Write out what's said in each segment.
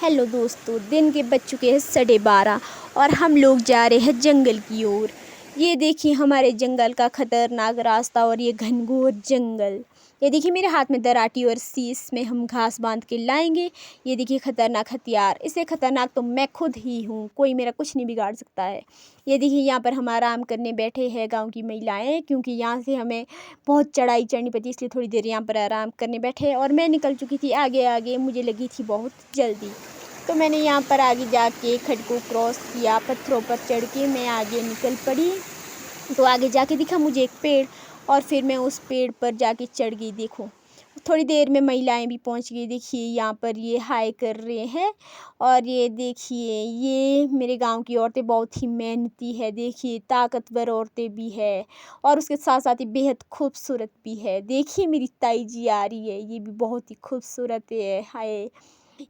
Hello दोस्तों, दिन के बज चुके हैं 12:30 और हम लोग जा रहे हैं जंगल की ओर। ये देखिए हमारे जंगल का खतरनाक रास्ता और ये घनघोर जंगल। ये देखिए मेरे हाथ में दराटी और शीश में हम घास बांध के लाएंगे। ये देखिए खतरनाक हथियार, इससे खतरनाक तो मैं खुद ही हूँ, कोई मेरा कुछ नहीं बिगाड़ सकता है। ये देखिए यहाँ पर हम आराम करने बैठे हैं गांव की महिलाएं, क्योंकि यहाँ से हमें बहुत चढ़ाई चढ़नी पड़ती, इसलिए थोड़ी देर यहाँ पर आराम करने बैठे। और मैं निकल चुकी थी आगे आगे, मुझे लगी थी बहुत जल्दी, तो मैंने यहाँ पर आगे जाके खड्ड को क्रॉस किया, पत्थरों पर चढ़ के मैं आगे निकल पड़ी। तो आगे जाके दिखा मुझे एक पेड़, और फिर मैं उस पेड़ पर जाके चढ़ गई। देखो थोड़ी देर में महिलाएं भी पहुँच गई। देखिए यहाँ पर ये हाय कर रहे हैं। और ये देखिए ये मेरे गांव की औरतें बहुत ही मेहनती है, देखिए ताकतवर औरतें भी है, और उसके साथ साथ ही बेहद खूबसूरत भी है। देखिए मेरी ताई जी आ रही है, ये भी बहुत ही खूबसूरत है। हाय,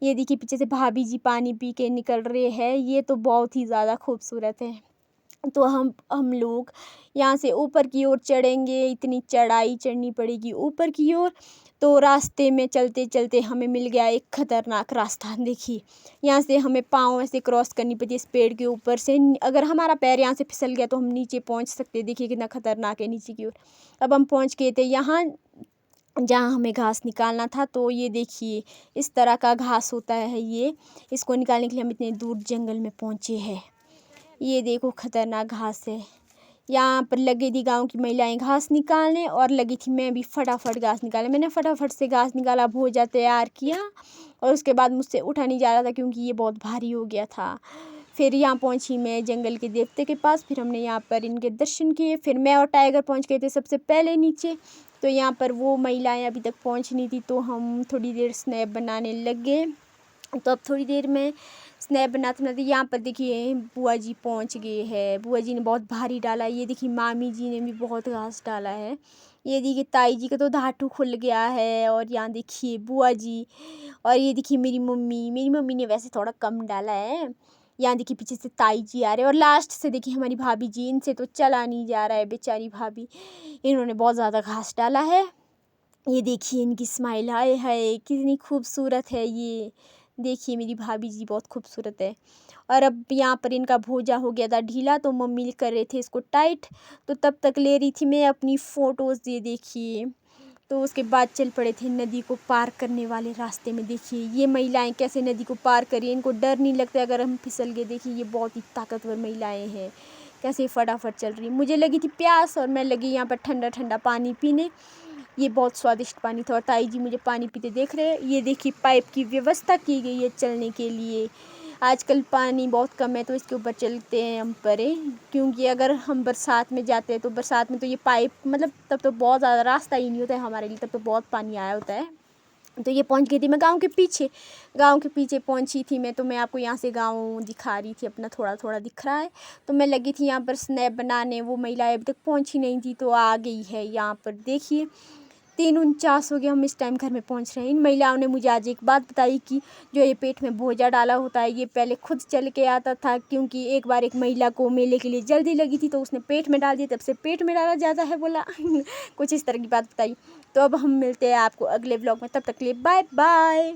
ये देखिए पीछे से भाभी जी पानी पी के निकल रहे हैं, ये तो बहुत ही ज़्यादा खूबसूरत है। तो हम लोग यहाँ से ऊपर की ओर चढ़ेंगे, इतनी चढ़ाई चढ़नी पड़ेगी ऊपर की ओर। तो रास्ते में चलते चलते हमें मिल गया एक खतरनाक रास्ता। देखिए यहाँ से हमें पाँव ऐसे क्रॉस करनी पड़ती है इस पेड़ के ऊपर से। अगर हमारा पैर यहाँ से फिसल गया तो हम नीचे पहुँच सकते। देखिए कितना खतरनाक है नीचे की ओर। अब हम पहुँच गए थे यहाँ जहाँ हमें घास निकालना था। तो ये देखिए इस तरह का घास होता है, ये इसको निकालने के लिए हम इतने दूर जंगल में पहुँचे हैं। ये देखो खतरनाक घास है। यहाँ पर लगी थी गांव की महिलाएं घास निकालने, और लगी थी मैं भी फटाफट घास निकालने। मैंने फटाफट से घास निकाला, भोजा तैयार किया, और उसके बाद मुझसे उठा नहीं जा रहा था क्योंकि ये बहुत भारी हो गया था। फिर यहाँ पहुँची मैं जंगल के देवते के पास, फिर हमने यहाँ पर इनके दर्शन किए। फिर मैं और टाइगर पहुँच गए थे सबसे पहले नीचे। तो यहाँ पर वो महिलाएं अभी तक पहुँच नहीं थी, तो हम थोड़ी देर स्नैप बनाने लग गए। तो अब थोड़ी देर में स्नैप बनाते बनाते यहाँ पर देखिए बुआ जी पहुँच गए हैं। बुआ जी ने बहुत भारी डाला है। ये देखिए मामी जी ने भी बहुत घास डाला है। ये देखिए ताई जी का तो धातु खुल गया है, और यहाँ देखिए बुआ जी, और ये देखिए मेरी मम्मी ने वैसे थोड़ा कम डाला है। यहाँ देखिए पीछे से ताई जी आ रहे हैं, और लास्ट से देखिए हमारी भाभी जी, इनसे तो चला नहीं जा रहा है बेचारी भाभी, इन्होंने बहुत ज़्यादा घास डाला है। ये देखिए इनकी स्माइल, हाय हाय कितनी खूबसूरत है। ये देखिए मेरी भाभी जी बहुत खूबसूरत है। और अब यहाँ पर इनका भोजा हो गया था ढीला, तो मम्मी कर रहे थे इसको टाइट। तो तब तक ले रही थी मैं अपनी फ़ोटोज़। ये देखिए तो उसके बाद चल पड़े थे नदी को पार करने वाले रास्ते में। देखिए ये महिलाएं कैसे नदी को पार करी, इनको डर नहीं लगता अगर हम फिसल गए। देखिए ये बहुत ही ताकतवर महिलाएं हैं, कैसे फटाफट चल रही। मुझे लगी थी प्यास, और मैं लगी यहाँ पर ठंडा ठंडा पानी पीने। ये बहुत स्वादिष्ट पानी था, और ताई जी मुझे पानी पीते देख रहे हैं। ये देखिए पाइप की व्यवस्था की गई है चलने के लिए। आजकल पानी बहुत कम है, तो इसके ऊपर चलते हैं हम परे, क्योंकि अगर हम बरसात में जाते हैं तो बरसात में तो ये पाइप मतलब तब तो बहुत ज़्यादा रास्ता ही नहीं होता है हमारे लिए, तब तो बहुत पानी आया होता है। तो ये पहुंच गई थी मैं गांव के पीछे पहुंची थी मैं। तो मैं आपको यहाँ से गांव दिखा रही थी अपना, थोड़ा थोड़ा दिख रहा है। तो मैं लगी थी यहाँ पर स्नैप बनाने, वो महिला अभी तक पहुंची नहीं थी, तो आ गई है। यहाँ पर देखिए 3:49 हो गया, हम इस टाइम घर में पहुंच रहे हैं। इन महिलाओं ने मुझे आज एक बात बताई कि जो ये पेट में भोजा डाला होता है, ये पहले खुद चल के आता था, क्योंकि एक बार एक महिला को मेले के लिए जल्दी लगी थी, तो उसने पेट में डाल दिया, तब से पेट में डाला जाता है बोला। कुछ इस तरह की बात बताई। तो अब हम मिलते हैं आपको अगले व्लॉग में, तब तक के लिए बाय बाय।